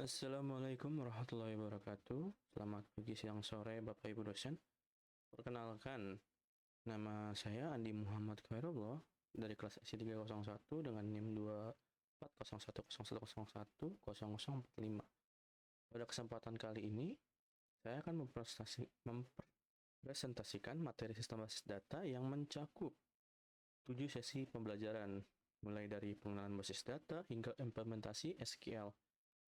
Assalamualaikum warahmatullahi wabarakatuh. Selamat pagi, siang, sore, Bapak Ibu dosen. Perkenalkan, nama saya Andi Muhammad Khairullah dari kelas S301 dengan NIM 240101010045. Pada kesempatan kali ini, saya akan mempresentasikan materi sistem basis data yang mencakup 7 sesi pembelajaran, mulai dari pengenalan basis data hingga implementasi SQL.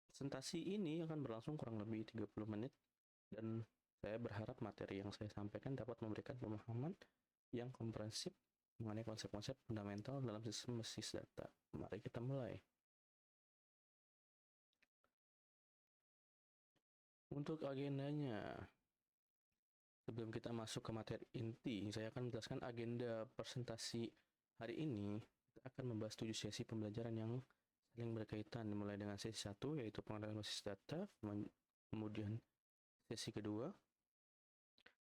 Presentasi ini akan berlangsung kurang lebih 30 menit dan saya berharap materi yang saya sampaikan dapat memberikan pemahaman yang komprehensif mengenai konsep-konsep fundamental dalam sistem basis data. Mari kita mulai. Untuk agendanya, sebelum kita masuk ke materi inti, saya akan menjelaskan agenda presentasi hari ini. Kita akan membahas 7 sesi pembelajaran yang saling berkaitan, dimulai dengan sesi 1, yaitu pengenalan basis data, kemudian sesi kedua,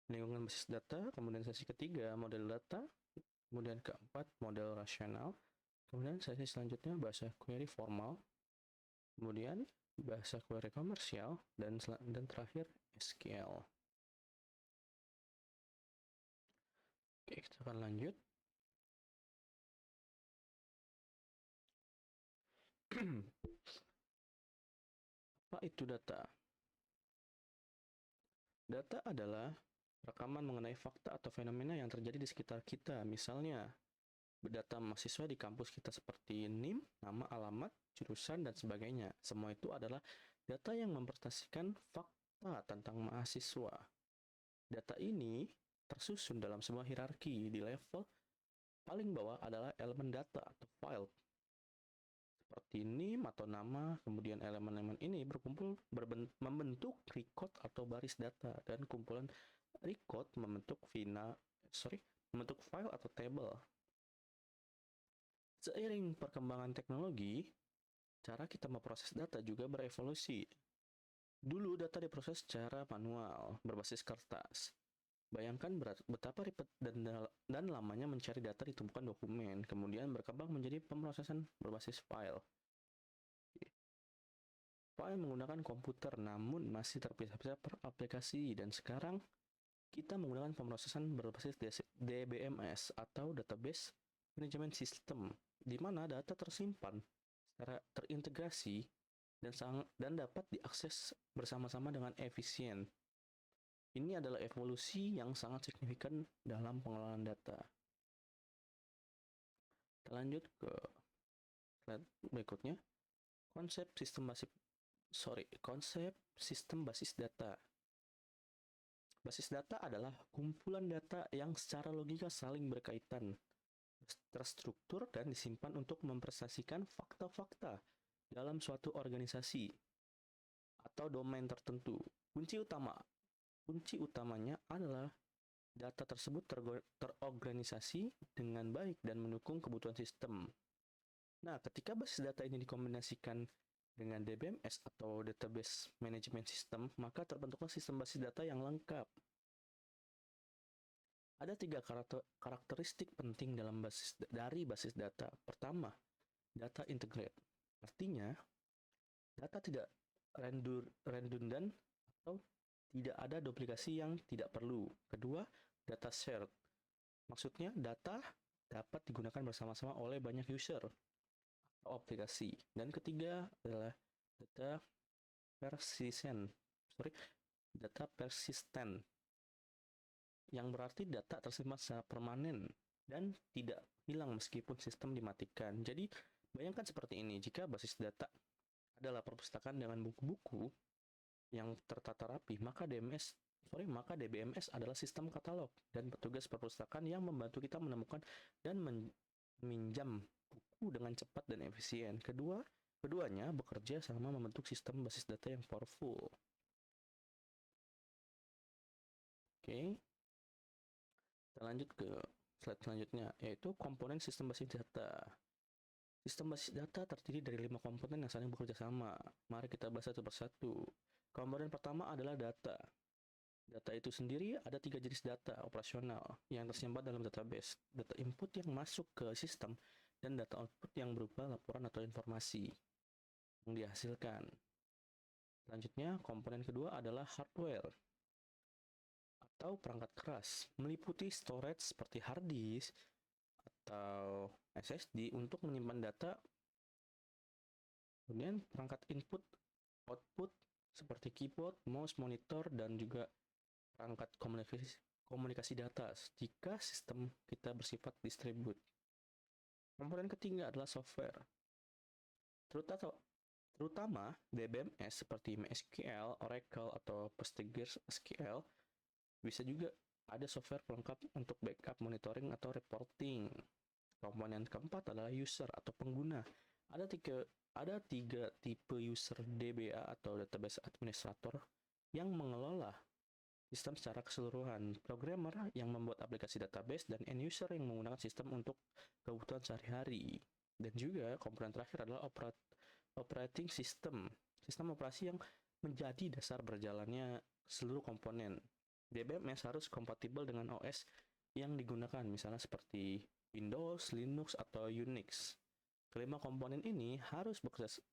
lingkungan basis data, kemudian sesi ketiga, model data, kemudian keempat, model rasional, kemudian sesi selanjutnya bahasa query formal, kemudian bahasa query komersial, dan terakhir SQL. Oke, kita akan lanjut. Apa itu data? Data adalah rekaman mengenai fakta atau fenomena yang terjadi di sekitar kita. Misalnya, data mahasiswa di kampus kita seperti NIM, nama, alamat, jurusan, dan sebagainya. Semua itu adalah data yang mempresentasikan fakta tentang mahasiswa. Data ini tersusun dalam sebuah hierarki. Di level paling bawah adalah elemen data atau file. Seperti NIM atau nama, kemudian elemen-elemen ini berkumpul membentuk record atau baris data, dan kumpulan record membentuk file atau table. Seiring perkembangan teknologi, cara kita memproses data juga berevolusi. Dulu data diproses secara manual, berbasis kertas. Bayangkan betapa ribet dan lamanya mencari data di tumpukan dokumen, kemudian berkembang menjadi pemrosesan berbasis file. File menggunakan komputer, namun masih terpisah-pisah per aplikasi, dan sekarang kita menggunakan pemrosesan berbasis DBMS atau Database Management System, di mana data tersimpan secara terintegrasi dan dapat diakses bersama-sama dengan efisien. Ini adalah evolusi yang sangat signifikan dalam pengelolaan data. Kita lanjut ke slide berikutnya. Konsep sistem basis data. Basis data adalah kumpulan data yang secara logika saling berkaitan, terstruktur, dan disimpan untuk mempresentasikan fakta-fakta dalam suatu organisasi atau domain tertentu. Kunci utamanya adalah data tersebut terorganisasi dengan baik dan mendukung kebutuhan sistem. Nah, ketika basis data ini dikombinasikan dengan DBMS atau Database Management System, maka terbentuklah sistem basis data yang lengkap. Ada 3 karakteristik penting dari basis data. Pertama, data integrate. Artinya, data tidak redundant atau tidak ada duplikasi yang tidak perlu. Kedua, data shared. Maksudnya, data dapat digunakan bersama-sama oleh banyak user atau aplikasi. Dan ketiga adalah data persistent. Yang berarti data tersimpan secara permanen dan tidak hilang meskipun sistem dimatikan. Jadi, bayangkan seperti ini, jika basis data adalah perpustakaan dengan buku-buku yang tertata rapi, maka DBMS adalah sistem katalog dan petugas perpustakaan yang membantu kita menemukan dan meminjam buku dengan cepat dan efisien. Keduanya bekerja sama membentuk sistem basis data yang powerful. Oke. Kita lanjut ke slide selanjutnya, yaitu komponen sistem basis data. Sistem basis data terdiri dari 5 komponen yang saling bekerja sama. Mari kita bahas satu persatu. Komponen pertama adalah data. Data itu sendiri ada 3 jenis data operasional yang tersimpan dalam database. Data input yang masuk ke sistem dan data output yang berupa laporan atau informasi yang dihasilkan. Selanjutnya, komponen kedua adalah hardware atau perangkat keras, meliputi storage seperti hard disk atau SSD untuk menyimpan data. Kemudian perangkat input, output seperti keyboard, mouse, monitor, dan juga perangkat komunikasi data jika sistem kita bersifat distribut. Komponen ketiga adalah software, terutama DBMS seperti MySQL, Oracle, atau PostgreSQL. Bisa juga ada software pelengkap untuk backup, monitoring, atau reporting. Komponen keempat adalah user atau pengguna. Ada tiga tipe user DBA atau database administrator yang mengelola sistem secara keseluruhan. Programmer yang membuat aplikasi database dan end user yang menggunakan sistem untuk kebutuhan sehari-hari. Dan juga komponen terakhir adalah operating system. Sistem operasi yang menjadi dasar berjalannya seluruh komponen. DBMS harus kompatibel dengan OS yang digunakan, misalnya seperti Windows, Linux, atau Unix. Kelima komponen ini harus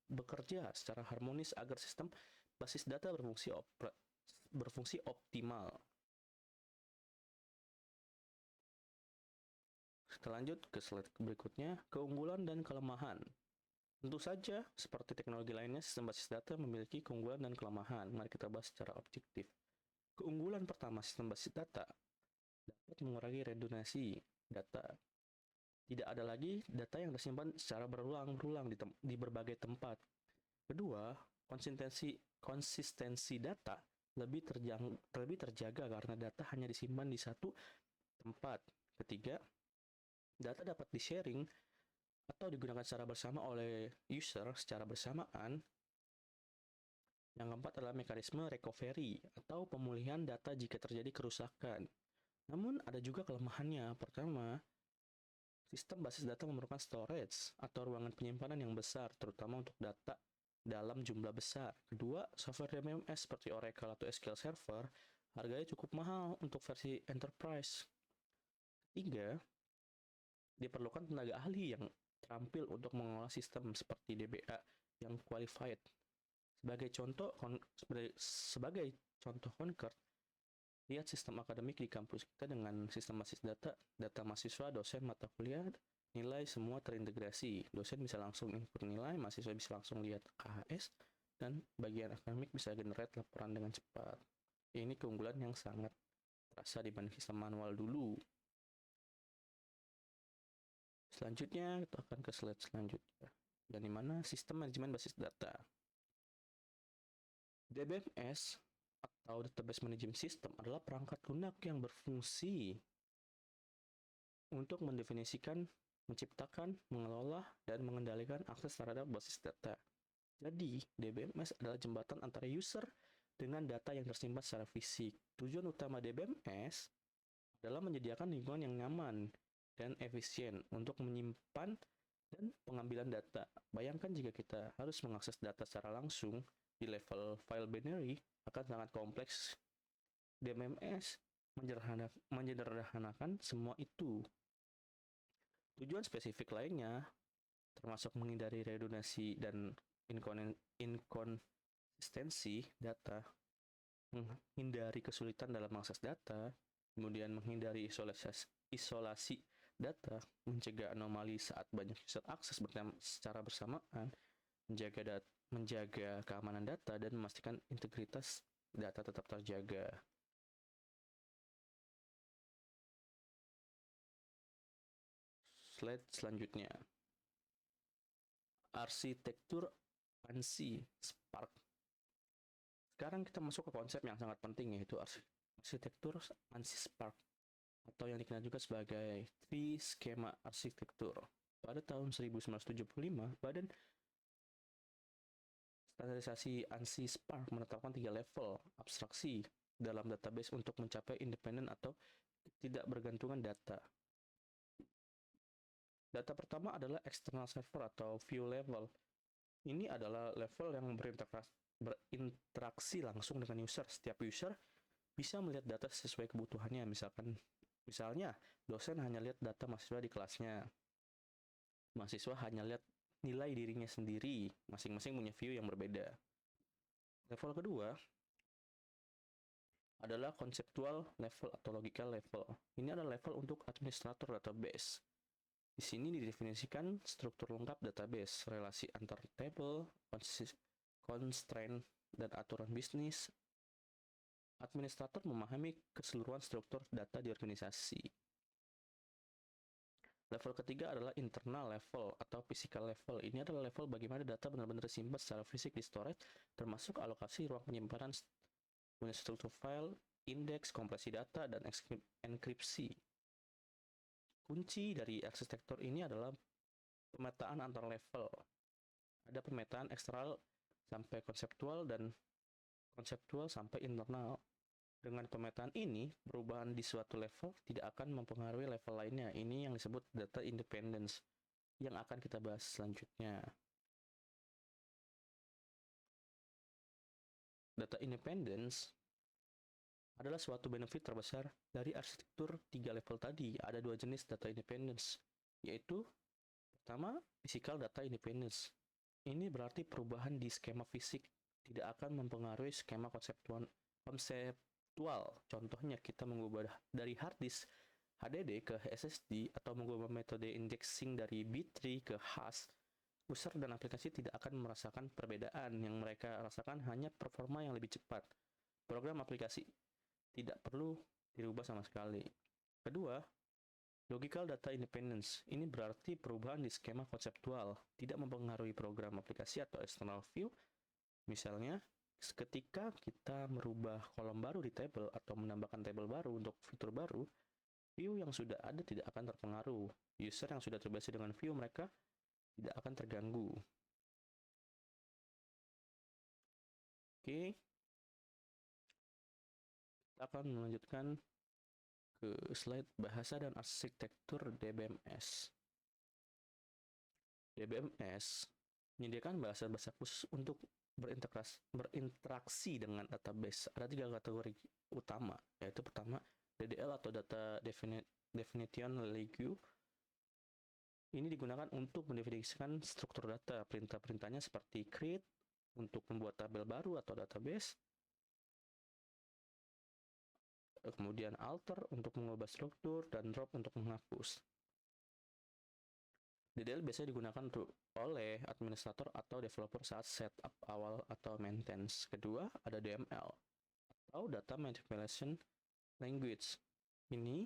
bekerja secara harmonis agar sistem basis data berfungsi optimal. Kita lanjut ke slide berikutnya, keunggulan dan kelemahan. Tentu saja, seperti teknologi lainnya, sistem basis data memiliki keunggulan dan kelemahan. Mari kita bahas secara objektif. Keunggulan pertama sistem basis data dapat mengurangi redundansi data. Tidak ada lagi data yang tersimpan secara berulang-ulang di berbagai tempat. Kedua, konsistensi data lebih terjaga karena data hanya disimpan di satu tempat. Ketiga, data dapat di-sharing atau digunakan secara bersama oleh user secara bersamaan. Yang keempat adalah mekanisme recovery atau pemulihan data jika terjadi kerusakan. Namun ada juga kelemahannya. Pertama, sistem basis data memerlukan storage atau ruangan penyimpanan yang besar, terutama untuk data dalam jumlah besar. Kedua, software DBMS seperti Oracle atau SQL Server harganya cukup mahal untuk versi enterprise. Ketiga, diperlukan tenaga ahli yang terampil untuk mengelola sistem seperti DBA yang qualified. Sebagai contoh konkret, lihat sistem akademik di kampus kita dengan sistem basis data mahasiswa, dosen, mata kuliah, nilai semua terintegrasi. Dosen bisa langsung input nilai, mahasiswa bisa langsung lihat KHS, dan bagian akademik bisa generate laporan dengan cepat. Ini keunggulan yang sangat terasa dibanding sistem manual dulu. Selanjutnya, kita akan ke slide selanjutnya. Dan di mana sistem manajemen basis data. DBMS atau Database Management System adalah perangkat lunak yang berfungsi untuk mendefinisikan, menciptakan, mengelola, dan mengendalikan akses terhadap basis data. Jadi, DBMS adalah jembatan antara user dengan data yang tersimpan secara fisik. Tujuan utama DBMS adalah menyediakan lingkungan yang nyaman dan efisien untuk menyimpan dan pengambilan data. Bayangkan jika kita harus mengakses data secara langsung di level file binary, akan sangat kompleks. DBMS menyederhanakan semua itu. Tujuan spesifik lainnya termasuk menghindari redundansi dan inkonsistensi data, menghindari kesulitan dalam mengakses data, kemudian menghindari isolasi data, mencegah anomali saat banyak user akses secara bersamaan, menjaga keamanan data, dan memastikan integritas data tetap terjaga. Slide selanjutnya. Arsitektur ANSI Spark. Sekarang kita masuk ke konsep yang sangat penting, yaitu arsitektur ANSI Spark, atau yang dikenal juga sebagai Three Schema Arsitektur. Pada tahun 1975, Badan Standarisasi ANSI Spark menetapkan 3 level abstraksi dalam database untuk mencapai independen atau tidak bergantungan data. Data pertama adalah external server atau view level. Ini adalah level yang berinteraksi langsung dengan user. Setiap user bisa melihat data sesuai kebutuhannya. Misalnya, dosen hanya lihat data mahasiswa di kelasnya. Mahasiswa hanya lihat nilai dirinya sendiri. Masing-masing punya view yang berbeda. Level kedua adalah conceptual level atau logical level. Ini adalah level untuk administrator database. Di sini didefinisikan struktur lengkap database, relasi antar table, constraint, dan aturan bisnis. Administrator memahami keseluruhan struktur data di organisasi. Level ketiga adalah internal level atau physical level. Ini adalah level bagaimana data benar-benar disimpan secara fisik di storage, termasuk alokasi ruang penyimpanan, struktur file, indeks, kompresi data, dan enkripsi. Kunci dari arsitektur ini adalah pemetaan antar level. Ada pemetaan eksternal sampai konseptual dan konseptual sampai internal. Dengan pemetaan ini, perubahan di suatu level tidak akan mempengaruhi level lainnya. Ini yang disebut data independence yang akan kita bahas selanjutnya. Data independence adalah suatu benefit terbesar dari arsitektur 3 level tadi. Ada 2 jenis data independence, yaitu pertama, physical data independence. Ini berarti perubahan di skema fisik tidak akan mempengaruhi skema konseptual. Contohnya kita mengubah dari hard disk HDD ke SSD atau mengubah metode indexing dari B3 ke hash. User dan aplikasi tidak akan merasakan perbedaan. Yang mereka rasakan hanya performa yang lebih cepat. Program aplikasi tidak perlu dirubah sama sekali. Kedua, logical data independence. Ini berarti perubahan di skema konseptual tidak mempengaruhi program aplikasi atau external view. Misalnya, ketika kita merubah kolom baru di table atau menambahkan table baru untuk fitur baru, view yang sudah ada tidak akan terpengaruh. User yang sudah terbiasa dengan view mereka tidak akan terganggu. Oke. Kita akan melanjutkan ke slide bahasa dan arsitektur DBMS. DBMS menyediakan bahasa-bahasa khusus untuk berinteraksi dengan database. Ada 3 kategori utama, yaitu pertama, DDL atau Data Definition Language. Ini digunakan untuk mendefinisikan struktur data. Perintah-perintahnya seperti create untuk membuat tabel baru atau database, kemudian alter untuk mengubah struktur, dan drop untuk menghapus. DDL biasanya digunakan oleh administrator atau developer saat setup awal atau maintenance. Kedua, ada DML atau Data Manipulation Language. Ini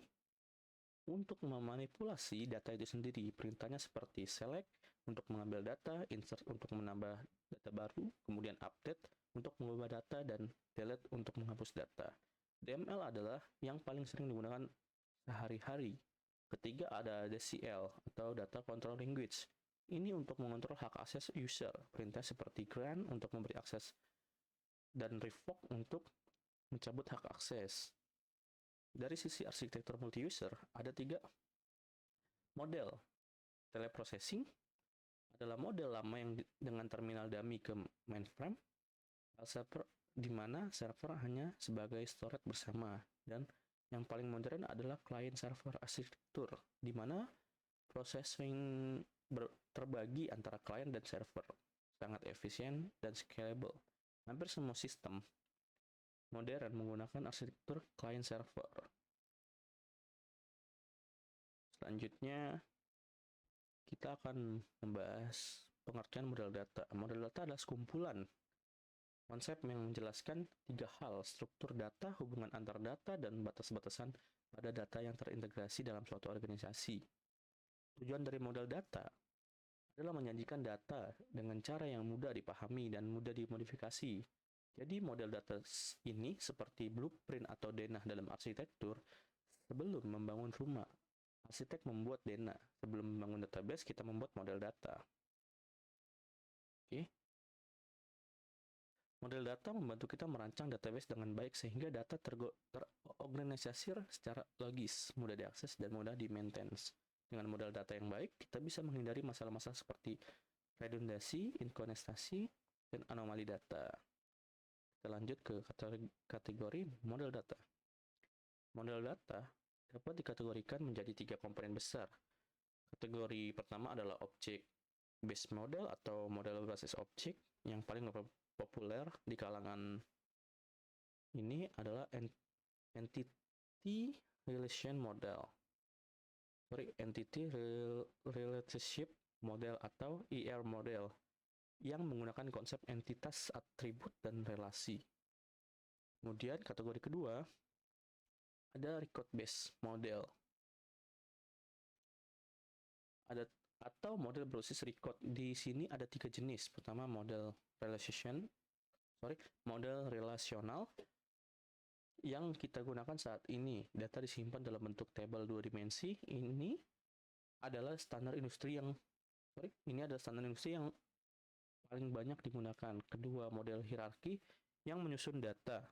untuk memanipulasi data itu sendiri. Perintahnya seperti select untuk mengambil data, insert untuk menambah data baru, kemudian update untuk mengubah data, dan delete untuk menghapus data. DML adalah yang paling sering digunakan sehari-hari. Ketiga, ada DCL atau Data Control Language. Ini untuk mengontrol hak akses user. Perintah seperti grant untuk memberi akses dan revoke untuk mencabut hak akses. Dari sisi arsitektur multi-user, ada 3 model. Teleprocessing adalah model lama yang dengan terminal dummy ke mainframe. File server di mana server hanya sebagai storage bersama, dan yang paling modern adalah client server arsitektur, di mana processing terbagi antara client dan server, sangat efisien dan scalable. Hampir semua sistem modern menggunakan arsitektur client server. Selanjutnya, kita akan membahas pengertian model data. Model data adalah sekumpulan konsep yang menjelaskan 3 hal: struktur data, hubungan antar data, dan batas-batasan pada data yang terintegrasi dalam suatu organisasi. Tujuan dari model data adalah menyajikan data dengan cara yang mudah dipahami dan mudah dimodifikasi. Jadi model data ini seperti blueprint atau denah dalam arsitektur. Sebelum membangun rumah, arsitek membuat denah. Sebelum membangun database, kita membuat model data. Oke. Model data membantu kita merancang database dengan baik sehingga data terorganisasi secara logis, mudah diakses, dan mudah di-maintenance. Dengan model data yang baik, kita bisa menghindari masalah-masalah seperti redundasi, inkonsistensi, dan anomali data. Kita lanjut ke kategori model data. Model data dapat dikategorikan menjadi 3 komponen besar. Kategori pertama adalah object based model atau model berbasis objek. Yang paling populer di kalangan ini adalah Entity Relation Model. Entity Relationship Model atau ER Model yang menggunakan konsep entitas, atribut, dan relasi. Kemudian kategori kedua ada Record Based Model. Atau model berbasis record. Di sini ada 3 jenis. Pertama model relasional yang kita gunakan saat ini. Data disimpan dalam bentuk tabel 2 dimensi. Ini adalah standar industri yang paling banyak digunakan. Kedua, model hierarki yang menyusun data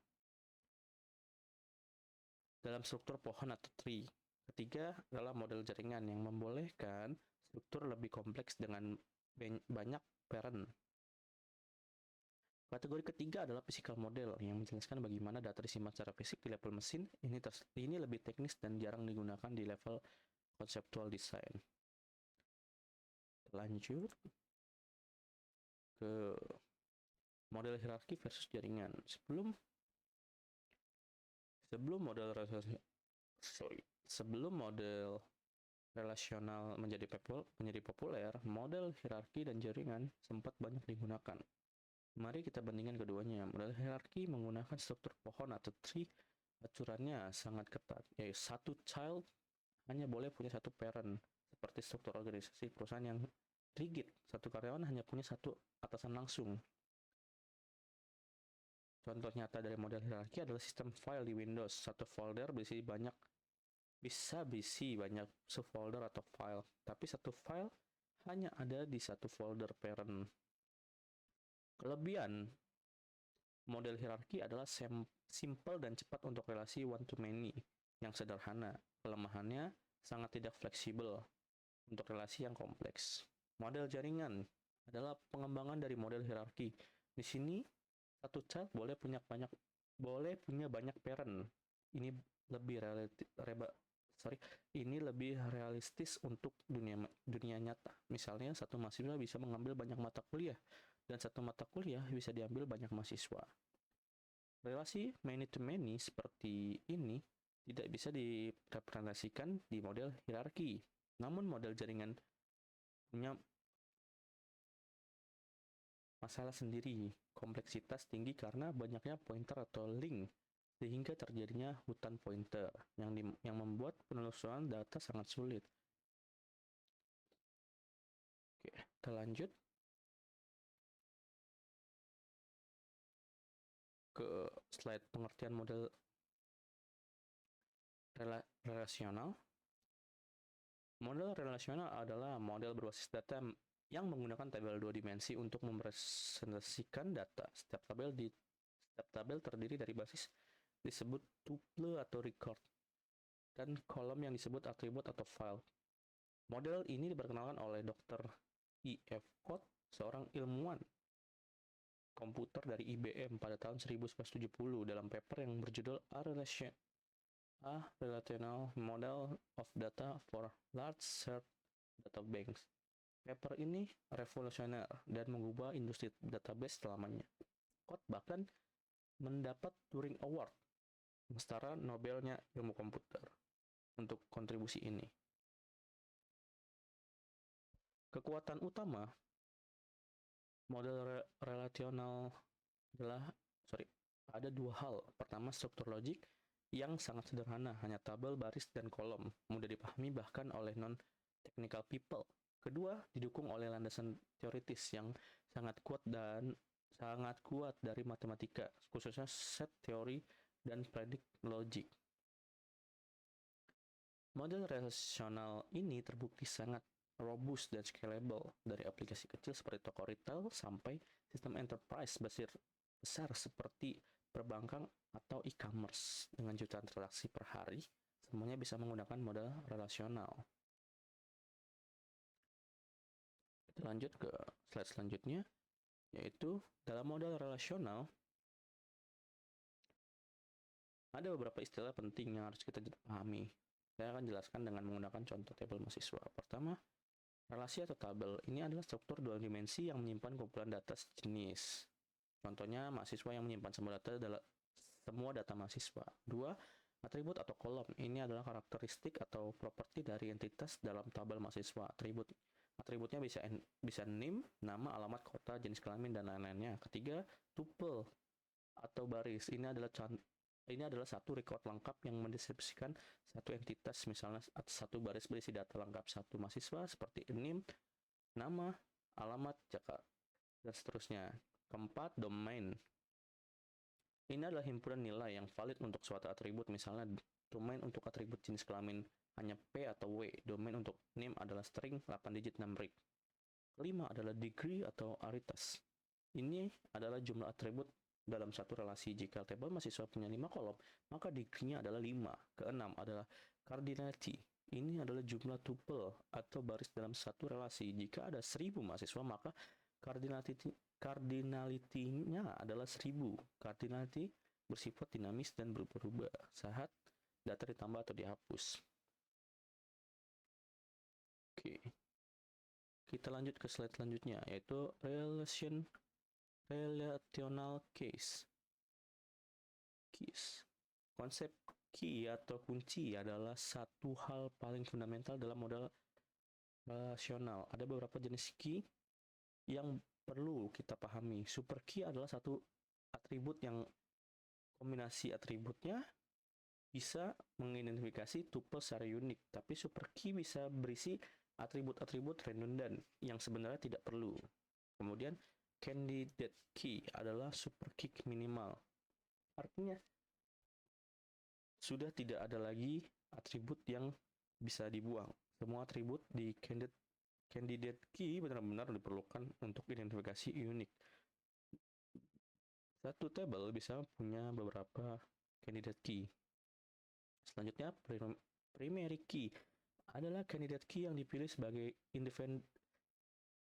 dalam struktur pohon atau tree. Ketiga adalah model jaringan yang membolehkan struktur lebih kompleks dengan banyak parent. Kategori ketiga adalah physical model yang menjelaskan bagaimana data disimpan secara fisik di level mesin. Ini lebih teknis dan jarang digunakan di level conceptual design. Lanjut ke model hierarki versus jaringan. Sebelum model relasional menjadi populer, model hierarki dan jaringan sempat banyak digunakan. Mari kita bandingkan keduanya. Model hierarki menggunakan struktur pohon atau tree. Aturannya sangat ketat, yaitu satu child hanya boleh punya satu parent, seperti struktur organisasi perusahaan yang rigid. Satu karyawan hanya punya satu atasan langsung. Contoh nyata dari model hierarki adalah sistem file di Windows. Satu folder bisa berisi banyak subfolder atau file, tapi satu file hanya ada di satu folder parent. Kelebihan model hierarki adalah simple dan cepat untuk relasi one-to-many yang sederhana. Kelemahannya sangat tidak fleksibel untuk relasi yang kompleks. Model jaringan adalah pengembangan dari model hierarki. Di sini satu child boleh punya banyak parent. Ini lebih realistis untuk dunia nyata. Misalnya satu mahasiswa bisa mengambil banyak mata kuliah dan satu mata kuliah bisa diambil banyak mahasiswa. Relasi many to many seperti ini tidak bisa direpresentasikan di model hierarki. Namun model jaringan punya masalah sendiri, kompleksitas tinggi karena banyaknya pointer atau link, sehingga terjadinya hutan pointer yang membuat penelusuran data sangat sulit. Oke, kita lanjut ke slide pengertian model relasional. Model relasional adalah model berbasis data yang menggunakan tabel 2 dimensi untuk merepresentasikan data. Setiap tabel terdiri dari basis disebut tuple atau record, dan kolom yang disebut atribut atau file. Model ini diperkenalkan oleh Dr. E.F. Codd, seorang ilmuwan komputer dari IBM pada tahun 1970 dalam paper yang berjudul A Relational Model of Data for Large Shared Data Banks. Paper ini revolusioner dan mengubah industri database selamanya. Codd bahkan mendapat Turing Award, setara Nobelnya ilmu komputer, untuk kontribusi ini. Kekuatan utama model relasional ada dua hal. Pertama, struktur logik yang sangat sederhana, hanya tabel, baris, dan kolom, mudah dipahami bahkan oleh non-technical people. Kedua, didukung oleh landasan teoritis yang sangat kuat dari matematika, khususnya set teori dan predict logic. Model relasional ini terbukti sangat robust dan scalable, dari aplikasi kecil seperti toko retail sampai sistem enterprise besar seperti perbankan atau e-commerce dengan jutaan transaksi per hari. Semuanya bisa menggunakan model relasional. Kita lanjut ke slide selanjutnya, yaitu dalam model relasional ada beberapa istilah penting yang harus kita pahami. Saya akan jelaskan dengan menggunakan contoh tabel mahasiswa. Pertama, relasi atau tabel. Ini adalah struktur dua dimensi yang menyimpan kumpulan data sejenis. Contohnya, mahasiswa yang menyimpan semua data mahasiswa. 2. Atribut atau kolom. Ini adalah karakteristik atau properti dari entitas dalam tabel mahasiswa. Atributnya bisa name, nama, alamat, kota, jenis kelamin, dan lain-lainnya. Ketiga, tuple atau baris. Ini adalah satu record lengkap yang mendeskripsikan satu entitas, misalnya satu baris berisi data lengkap satu mahasiswa seperti name, nama, alamat, dan seterusnya. Keempat, domain. Ini adalah himpunan nilai yang valid untuk suatu atribut, misalnya domain untuk atribut jenis kelamin hanya P atau W. Domain untuk name adalah string 8 digit numerik. Kelima adalah degree atau aritas. Ini adalah jumlah atribut dalam satu relasi. Jika tabel mahasiswa punya 5 kolom, maka degree-nya adalah 5. Keenam adalah cardinality. Ini adalah jumlah tuple atau baris dalam satu relasi. Jika ada 1000 mahasiswa, maka cardinality-nya adalah 1000. Cardinality bersifat dinamis dan berubah-ubah saat data ditambah atau dihapus. Oke. Kita lanjut ke slide selanjutnya, yaitu relational case. Konsep key atau kunci adalah satu hal paling fundamental dalam model relasional. Ada beberapa jenis key yang perlu kita pahami. Super key adalah satu atribut yang kombinasi atributnya bisa mengidentifikasi tuple secara unik, tapi super key bisa berisi atribut-atribut redundant yang sebenarnya tidak perlu. Kemudian candidate key adalah super key minimal. Artinya sudah tidak ada lagi atribut yang bisa dibuang. Semua atribut di candidate key benar-benar diperlukan untuk identifikasi unik. Satu table bisa punya beberapa candidate key. Selanjutnya, primary key adalah candidate key yang dipilih sebagai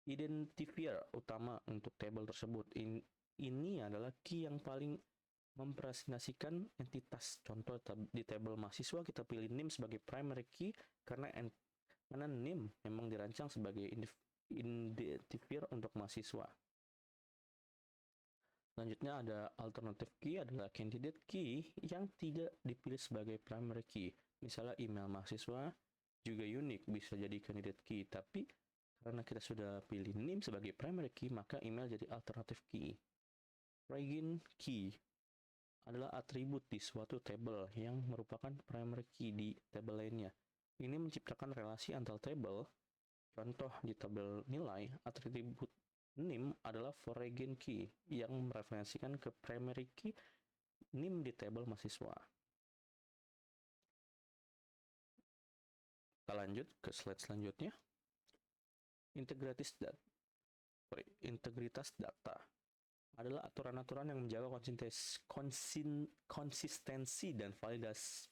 identifier utama untuk table tersebut. Ini adalah key yang paling mempresentasikan entitas. Contoh, di table mahasiswa kita pilih name sebagai primary key karena name memang dirancang sebagai identifier untuk mahasiswa. Selanjutnya ada alternative key, adalah candidate key yang tidak dipilih sebagai primary key. Misalnya email mahasiswa juga unik, bisa jadi candidate key, tapi karena kita sudah pilih name sebagai primary key, maka email jadi alternative key. Regin key adalah atribut di suatu table yang merupakan primary key di table lainnya. Ini menciptakan relasi antar table. Contoh di tabel nilai, atribut name adalah foreign key yang mereferensikan ke primary key name di tabel mahasiswa. Kita lanjut ke slide selanjutnya. Integritas data adalah aturan-aturan yang menjaga konsistensi dan validitas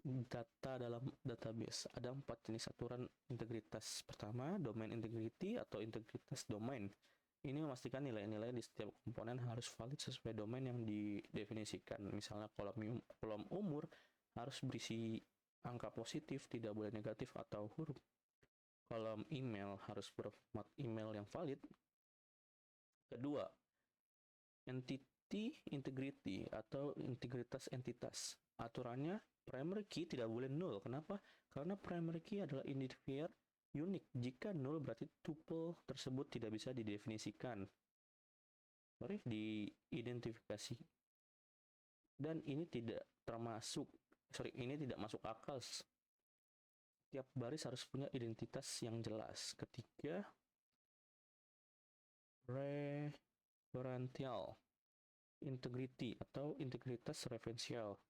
data dalam database. Ada 4 jenis aturan integritas. Pertama, domain integrity atau integritas domain. Ini memastikan nilai-nilai di setiap komponen harus valid sesuai domain yang didefinisikan. Misalnya kolom umur harus berisi angka positif, tidak boleh negatif atau huruf. Kolom email harus berformat email yang valid. Kedua, entity integrity atau integritas entitas. Aturannya, primary key tidak boleh null. Kenapa? Karena primary key adalah identifier unik. Jika null berarti tuple tersebut tidak bisa didefinisikan. Diidentifikasi. Dan ini tidak masuk akal. Tiap baris harus punya identitas yang jelas. Ketiga, referential integrity atau integritas referensial.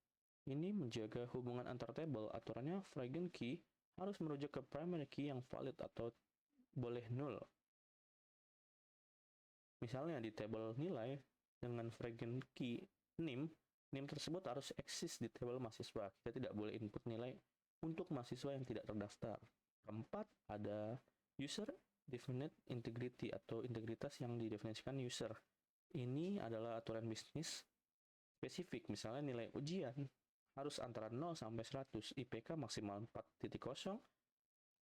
Ini menjaga hubungan antar table. Aturannya, foreign key harus merujuk ke primary key yang valid atau boleh null. Misalnya di table nilai dengan foreign key name tersebut harus eksis di table mahasiswa. Kita tidak boleh input nilai untuk mahasiswa yang tidak terdaftar. Keempat, ada user definite integrity atau integritas yang didefinisikan user. Ini adalah aturan bisnis spesifik. Misalnya nilai ujian harus antara 0 sampai 100, IPK maksimal 4.0,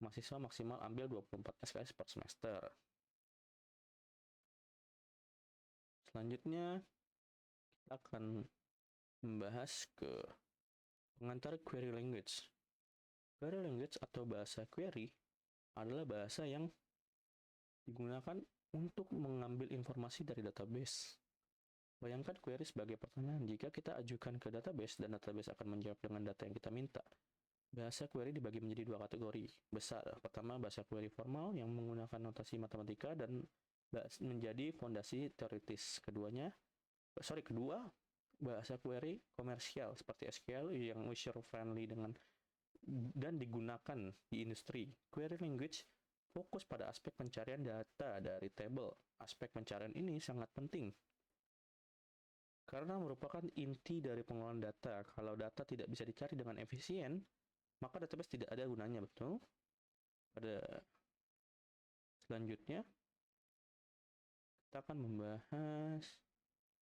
mahasiswa maksimal ambil 24 SKS per semester. Selanjutnya, kita akan membahas ke pengantar query language. Query language atau bahasa query adalah bahasa yang digunakan untuk mengambil informasi dari database. Bayangkan query sebagai pertanyaan. Jika kita ajukan ke database dan database akan menjawab dengan data yang kita minta. Bahasa query dibagi menjadi dua kategori besar. Pertama, bahasa query formal yang menggunakan notasi matematika dan menjadi fondasi teoritis. Kedua, bahasa query komersial seperti SQL yang user friendly dan digunakan di industri. Query language fokus pada aspek pencarian data dari tabel. Aspek pencarian ini sangat penting karena merupakan inti dari pengelolaan data. Kalau data tidak bisa dicari dengan efisien, maka database tidak ada gunanya, betul? Pada selanjutnya, kita akan membahas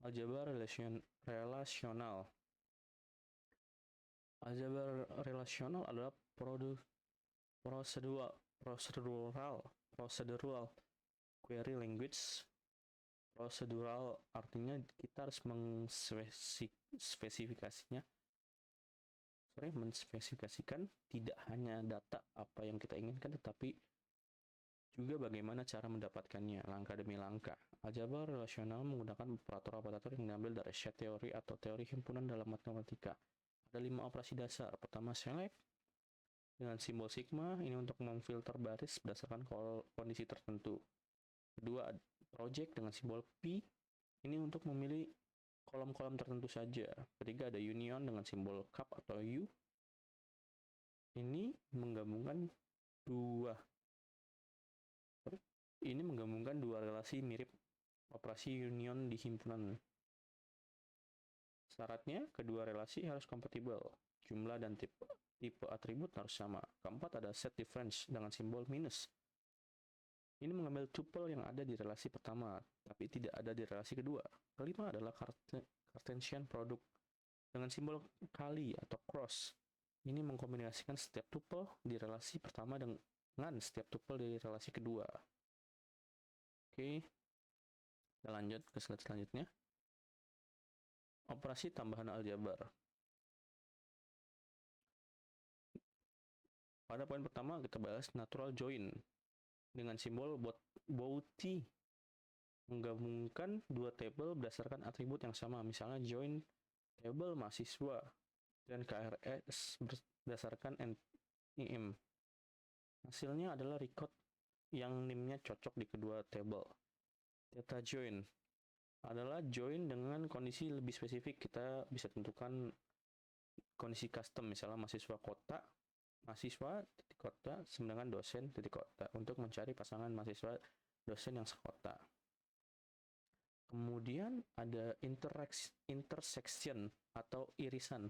aljabar relasional. Aljabar relasional adalah procedural query language. Procedural artinya kita harus menspesifikasikan tidak hanya data apa yang kita inginkan, tetapi juga bagaimana cara mendapatkannya, langkah demi langkah. Aljabar relasional menggunakan operator-operator yang diambil dari set teori atau teori himpunan dalam matematika. Ada 5 operasi dasar. Pertama, select dengan simbol sigma, ini untuk memfilter baris berdasarkan kondisi tertentu. Kedua, project dengan simbol P, ini untuk memilih kolom-kolom tertentu saja. Ketiga, ada union dengan simbol cup atau U, ini menggabungkan dua relasi mirip operasi union di himpunan. Syaratnya, kedua relasi harus kompatibel. Jumlah dan tipe atribut harus sama. Keempat, ada set difference dengan simbol minus. Ini mengambil tuple yang ada di relasi pertama, tapi tidak ada di relasi kedua. Kelima adalah Cartesian product dengan simbol kali atau cross. Ini mengkombinasikan setiap tuple di relasi pertama dengan setiap tuple di relasi kedua. Oke, kita lanjut ke slide selanjutnya. Operasi tambahan aljabar. Pada poin pertama kita bahas natural join dengan simbol bouti, menggabungkan dua tabel berdasarkan atribut yang sama. Misalnya join tabel mahasiswa dan KRS berdasarkan NIM. Hasilnya adalah record yang NIM-nya cocok di kedua tabel. Data join adalah join dengan kondisi lebih spesifik. Kita bisa tentukan kondisi custom, misalnya mahasiswa kota sedangkan dosen kota untuk mencari pasangan mahasiswa dosen yang sekota. Kemudian ada intersection atau irisan,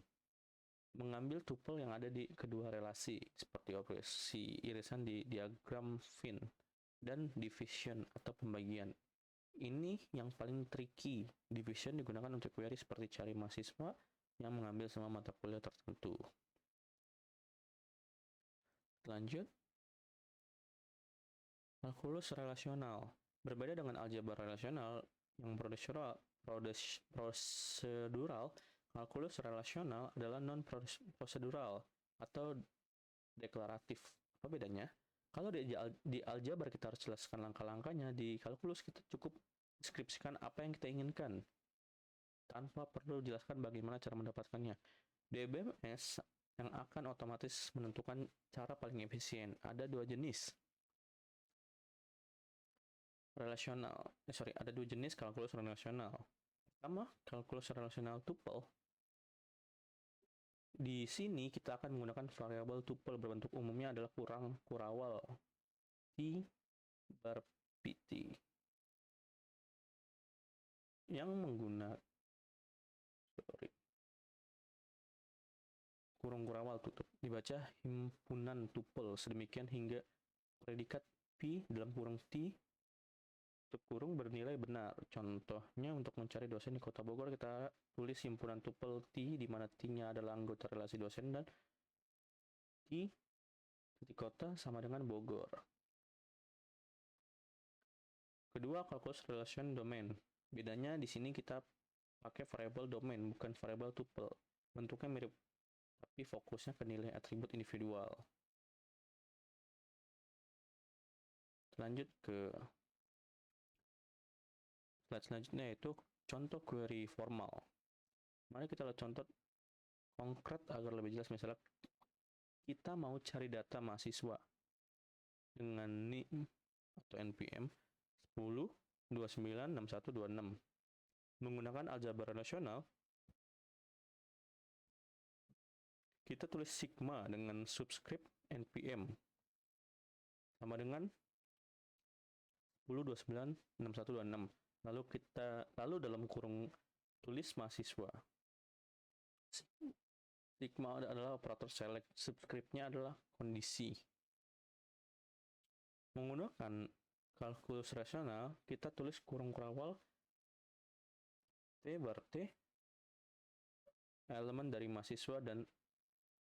mengambil tuple yang ada di kedua relasi seperti operasi irisan di diagram Venn, dan division atau pembagian. Ini yang paling tricky. Division digunakan untuk query seperti cari mahasiswa yang mengambil sama mata kuliah tertentu. Lanjut, kalkulus relasional. Berbeda dengan aljabar relasional yang prosedural, kalkulus relasional adalah non-prosedural atau deklaratif. Apa bedanya? Kalau di aljabar kita harus jelaskan langkah-langkahnya, di kalkulus kita cukup deskripsikan apa yang kita inginkan tanpa perlu jelaskan bagaimana cara mendapatkannya. DBMS yang akan otomatis menentukan cara paling efisien. Ada dua jenis kalkulus relasional. Pertama, kalkulus relasional tuple. Di sini kita akan menggunakan variabel tuple berbentuk umumnya adalah kurawal T bar PT yang menggunakan kurung kurawal tutup dibaca himpunan tuple sedemikian hingga predikat P dalam kurung T tutup kurung bernilai benar. Contohnya, untuk mencari dosen di Kota Bogor, kita tulis himpunan tuple T, di mana T-nya adalah anggota relasi dosen, dan T titik kota sama dengan Bogor. Kedua, kalkulus relation domain. Bedanya di sini kita pakai variable domain, bukan variable tuple. Bentuknya mirip, tapi fokusnya ke nilai atribut individual. Lanjut ke slide selanjutnya, yaitu contoh query formal. Mari kita lihat contoh konkret agar lebih jelas. Misalnya kita mau cari data mahasiswa dengan NIM atau NPM 10296126 menggunakan aljabar relasional. Kita tulis sigma dengan subscript NPM sama dengan 10296126. Lalu dalam kurung tulis mahasiswa. Sigma adalah operator select, subscript-nya adalah kondisi. Menggunakan kalkulus rasional, kita tulis kurung kawal T bar T elemen dari mahasiswa dan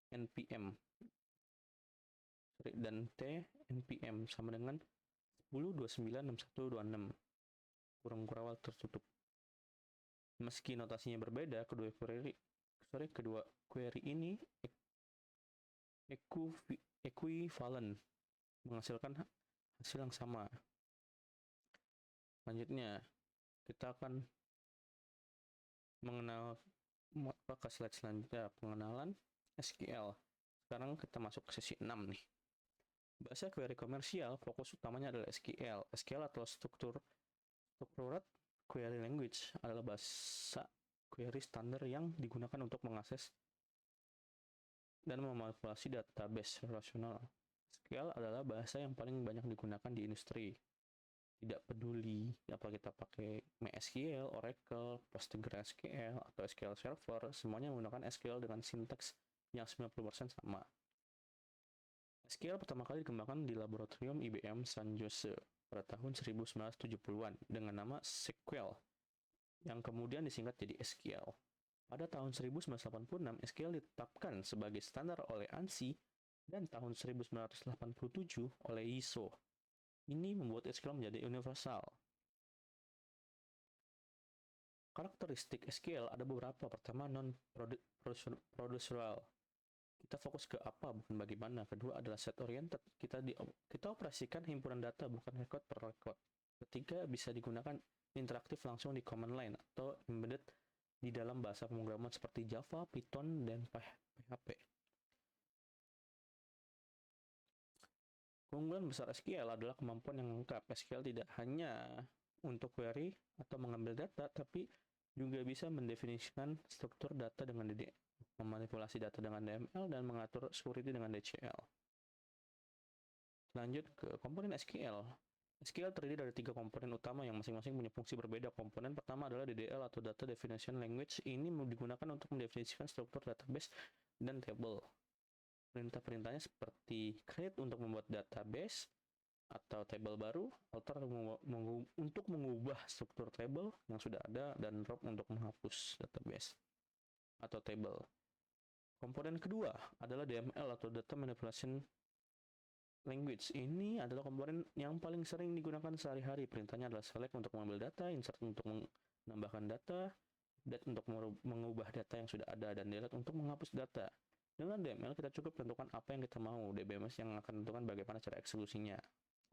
NPM. Dan T NPM sama dengan 10296126. Kurung kawal tertutup. Meski notasinya berbeda, kedua query ini equivalent, menghasilkan hasil yang sama. Selanjutnya, kita akan mengenal ke slide selanjutnya, pengenalan SQL. Sekarang kita masuk ke sesi 6 nih. Bahasa query komersial, fokus utamanya adalah SQL. SQL atau Structured Query Language adalah bahasa query standar yang digunakan untuk mengakses dan memanipulasi database relasional. SQL adalah bahasa yang paling banyak digunakan di industri. Tidak peduli apa kita pakai MySQL, Oracle, PostgreSQL, atau SQL Server, semuanya menggunakan SQL dengan sintaks yang 90% sama. SQL pertama kali dikembangkan di laboratorium IBM San Jose pada tahun 1970-an dengan nama SQL, yang kemudian disingkat jadi SQL. Pada tahun 1986, SQL ditetapkan sebagai standar oleh ANSI dan tahun 1987 oleh ISO. Ini membuat SQL menjadi universal. Karakteristik SQL ada beberapa. Pertama, non-procedural. Kita fokus ke apa, bukan bagaimana. Kedua adalah set-oriented. Kita operasikan himpunan data, bukan record per record. Ketiga, bisa digunakan interaktif langsung di command line atau embedded di dalam bahasa pemrograman seperti Java, Python, dan PHP. Keunggulan besar SQL adalah kemampuan yang lengkap. SQL tidak hanya untuk query atau mengambil data, tapi juga bisa mendefinisikan struktur data dengan DDL, memanipulasi data dengan DML, dan mengatur security dengan DCL. Lanjut ke komponen SQL. SQL terdiri dari 3 komponen utama yang masing-masing punya fungsi berbeda. Komponen pertama adalah DDL atau Data Definition Language. Ini digunakan untuk mendefinisikan struktur database dan table. Perintah-perintahnya seperti create untuk membuat database atau table baru, alter untuk mengubah struktur table yang sudah ada, dan drop untuk menghapus database atau table. Komponen kedua adalah DML atau Data Manipulation Language. Ini adalah komponen yang paling sering digunakan sehari-hari. Perintahnya adalah select untuk mengambil data, insert untuk menambahkan data, update untuk mengubah data yang sudah ada, dan delete untuk menghapus data. Dengan DML kita cukup tentukan apa yang kita mau. DBMS yang akan tentukan bagaimana cara eksekusinya.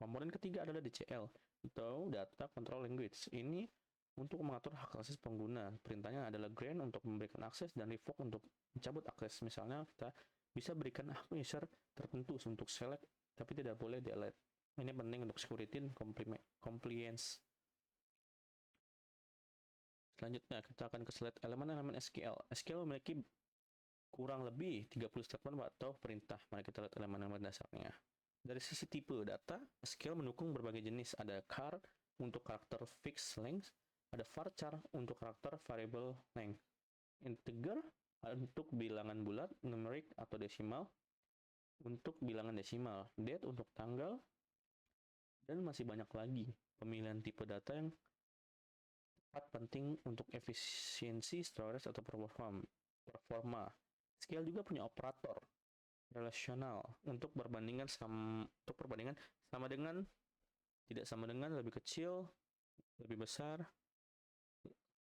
Komponen ketiga adalah DCL atau Data Control Language. Ini untuk mengatur hak akses pengguna. Perintahnya adalah grant untuk memberikan akses dan revoke untuk mencabut akses. Misalnya kita bisa berikan hak user tertentu untuk select, tapi tidak boleh delete. Ini penting untuk security dan compliance. Selanjutnya kita akan ke slide elemen-elemen SQL. SQL memiliki kurang lebih 30 statement atau perintah. Mari kita lihat elemen-elemen dasarnya. Dari sisi tipe data, SQL mendukung berbagai jenis. Ada char untuk karakter fixed length, ada varchar untuk karakter variable length, integer untuk bilangan bulat, numeric atau desimal untuk bilangan desimal, date untuk tanggal, dan masih banyak lagi. Pemilihan tipe data yang tepat penting untuk efisiensi storage atau performa. SQL juga punya operator relasional untuk perbandingan sama dengan, tidak sama dengan, lebih kecil, lebih besar,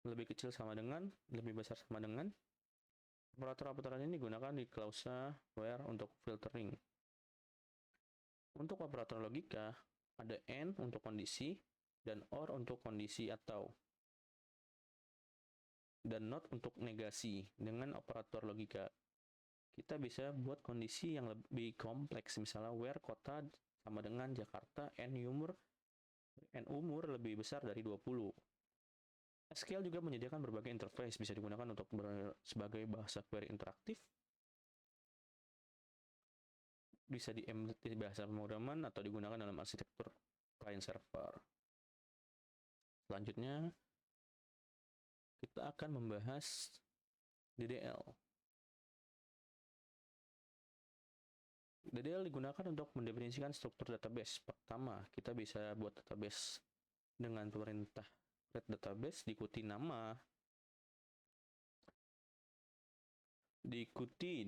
lebih kecil sama dengan, lebih besar sama dengan. Operator-operator ini digunakan di klausa where untuk filtering. Untuk operator logika, ada AND untuk kondisi, dan OR untuk kondisi atau, dan NOT untuk negasi. Dengan operator logika, kita bisa buat kondisi yang lebih kompleks, misalnya where kota sama dengan Jakarta, N umur lebih besar dari 20. SQL juga menyediakan berbagai interface, bisa digunakan untuk sebagai bahasa query interaktif, bisa di-embed di bahasa pemrograman, atau digunakan dalam arsitektur client server. Selanjutnya, kita akan membahas DDL. DDL digunakan untuk mendefinisikan struktur database. Pertama, kita bisa buat database dengan perintah create database, diikuti nama, diikuti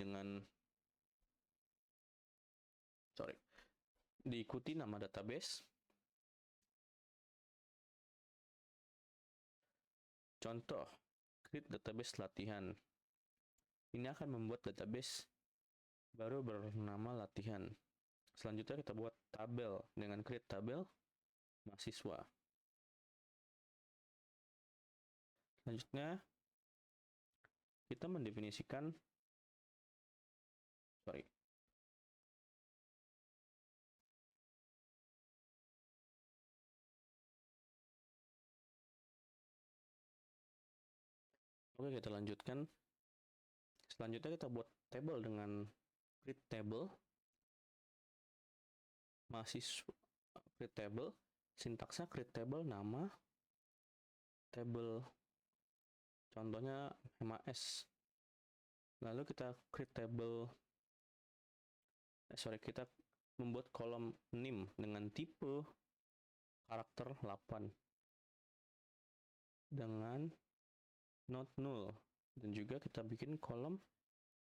nama database. Contoh, create database latihan. Ini akan membuat database baru bernama latihan. Selanjutnya kita buat tabel dengan create tabel mahasiswa. Selanjutnya kita mendefinisikan Oke, kita lanjutkan. Selanjutnya kita buat table dengan create table mahasiswa, create table, sintaksnya create table nama, table contohnya MAS. Lalu kita create table, kita membuat kolom name dengan tipe karakter 8 dengan not null, dan juga kita bikin kolom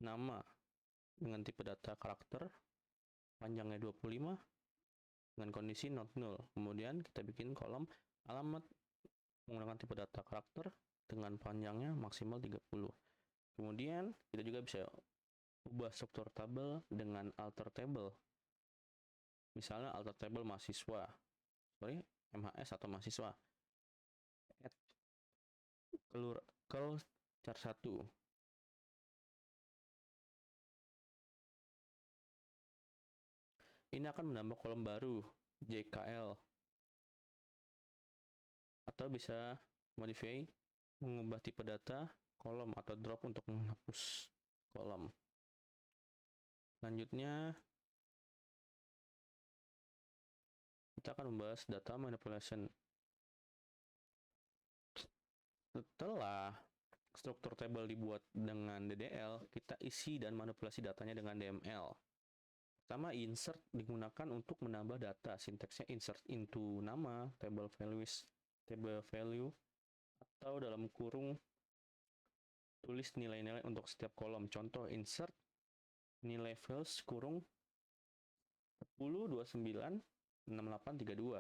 nama dengan tipe data karakter panjangnya 25 dengan kondisi not null. Kemudian kita bikin kolom alamat menggunakan tipe data karakter dengan panjangnya maksimal 30. Kemudian kita juga bisa ubah struktur tabel dengan alter table. Misalnya alter table mahasiswa, MHS atau mahasiswa. Add char 1. Ini akan menambah kolom baru, JKL. Atau bisa modify, mengubah tipe data, kolom, atau drop untuk menghapus kolom. Selanjutnya, kita akan membahas data manipulation. Setelah struktur table dibuat dengan DDL, kita isi dan manipulasi datanya dengan DML. Pertama, insert digunakan untuk menambah data. Sintaksnya insert into nama, table value, atau dalam kurung tulis nilai-nilai untuk setiap kolom. Contoh, insert nilai files kurung 10, 29, 68, 32.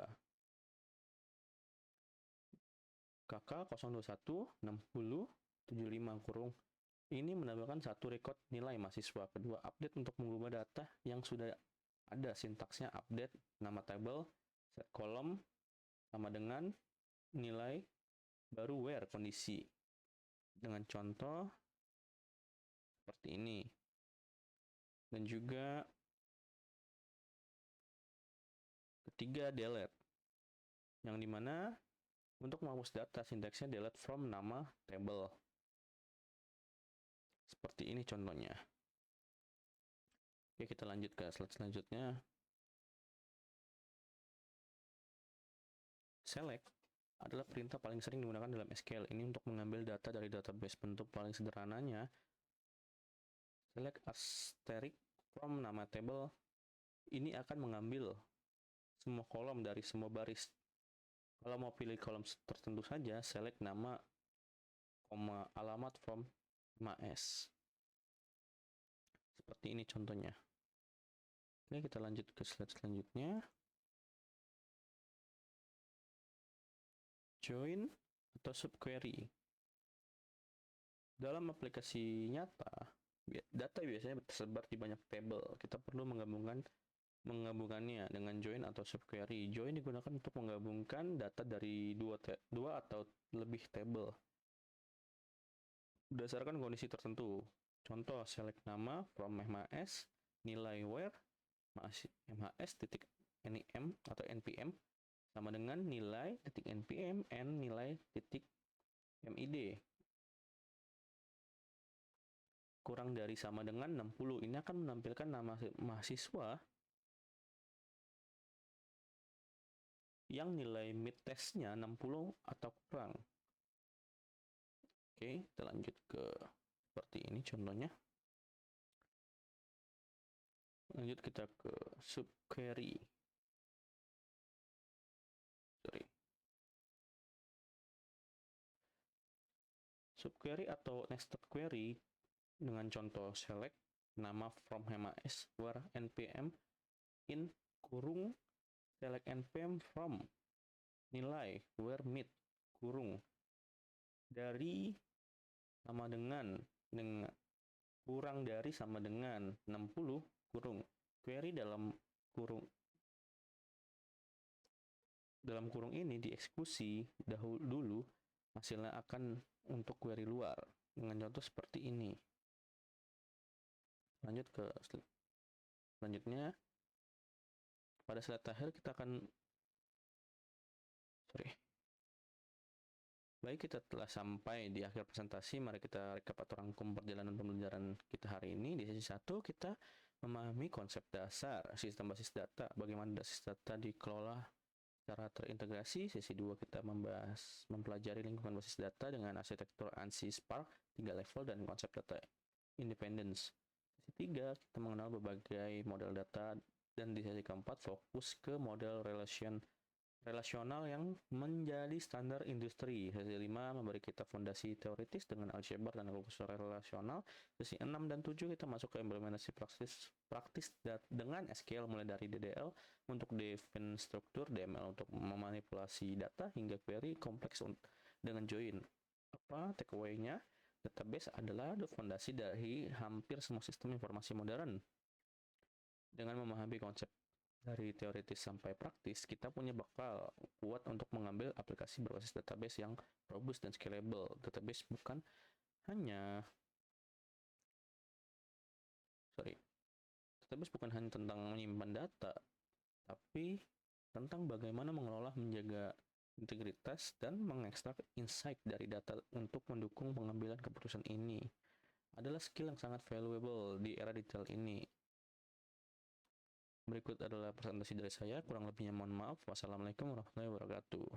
KK 021 60 75 kurung. Ini menambahkan satu record nilai mahasiswa. Kedua, update untuk mengubah data yang sudah ada. Sintaksnya update nama table, set kolom sama dengan nilai baru where kondisi. Dengan contoh seperti ini. Dan juga ketiga, delete. Yang dimana untuk menghapus data, sintaksnya delete from nama table. Seperti ini contohnya. Oke, kita lanjut ke slide selanjutnya. Select adalah perintah paling sering digunakan dalam SQL. Ini untuk mengambil data dari database. Bentuk paling sederhananya, select asterisk from nama table. Ini akan mengambil semua kolom dari semua baris. Kalau mau pilih kolom tertentu saja, select nama, alamat from MAS. Seperti ini contohnya. Oke, kita lanjut ke slide selanjutnya. Join atau subquery. Dalam aplikasi nyata, data biasanya tersebar di banyak tabel. Kita perlu menggabungkannya dengan join atau subquery. Join digunakan untuk menggabungkan data dari dua atau lebih tabel berdasarkan kondisi tertentu. Contoh, select nama from MHS, nilai where MHS titik NIM atau NPM sama dengan nilai titik NPM and nilai titik MID. Kurang dari sama dengan 60. Ini akan menampilkan nama mahasiswa yang nilai mid testnya 60 atau kurang. Oke, kita lanjut ke seperti ini contohnya. Lanjut kita ke subquery. Subquery atau nested query dengan contoh select nama from HMAS where npm in kurung select npm from nilai where mid kurung dari sama dengan kurang dari sama dengan 60 kurung query dalam kurung ini dieksekusi dulu hasilnya akan untuk query luar dengan contoh seperti ini. Lanjut ke selanjutnya. Pada slide akhir kita akan Baik, kita telah sampai di akhir presentasi. Mari kita recap atau rangkum perjalanan pembelajaran kita hari ini. Di sesi 1 kita memahami konsep dasar sistem basis data, bagaimana basis data dikelola secara terintegrasi. Sesi 2 kita mempelajari lingkungan basis data dengan arsitektur ANSI Spark, 3 level dan konsep data independence. Sesi 3 kita mengenal berbagai model data, dan di sesi keempat fokus ke model relasional yang menjadi standar industri. Sesi 5 memberi kita fondasi teoritis dengan aljabar dan kalkulus relasional. Sesi 6 dan 7 kita masuk ke implementasi praktis dengan SQL mulai dari DDL untuk define struktur, DML untuk memanipulasi data, hingga query kompleks dengan join. Apa takeaway-nya? Database adalah fondasi dari hampir semua sistem informasi modern. Dengan memahami konsep dari teoritis sampai praktis, kita punya bekal kuat untuk mengambil aplikasi berbasis database yang robust dan scalable. Database bukan hanya tentang menyimpan data, tapi tentang bagaimana mengelola, menjaga integritas, dan mengekstrak insight dari data untuk mendukung pengambilan keputusan. Ini adalah skill yang sangat valuable di era digital ini. Berikut adalah presentasi dari saya, kurang lebihnya mohon maaf. Wassalamualaikum warahmatullahi wabarakatuh.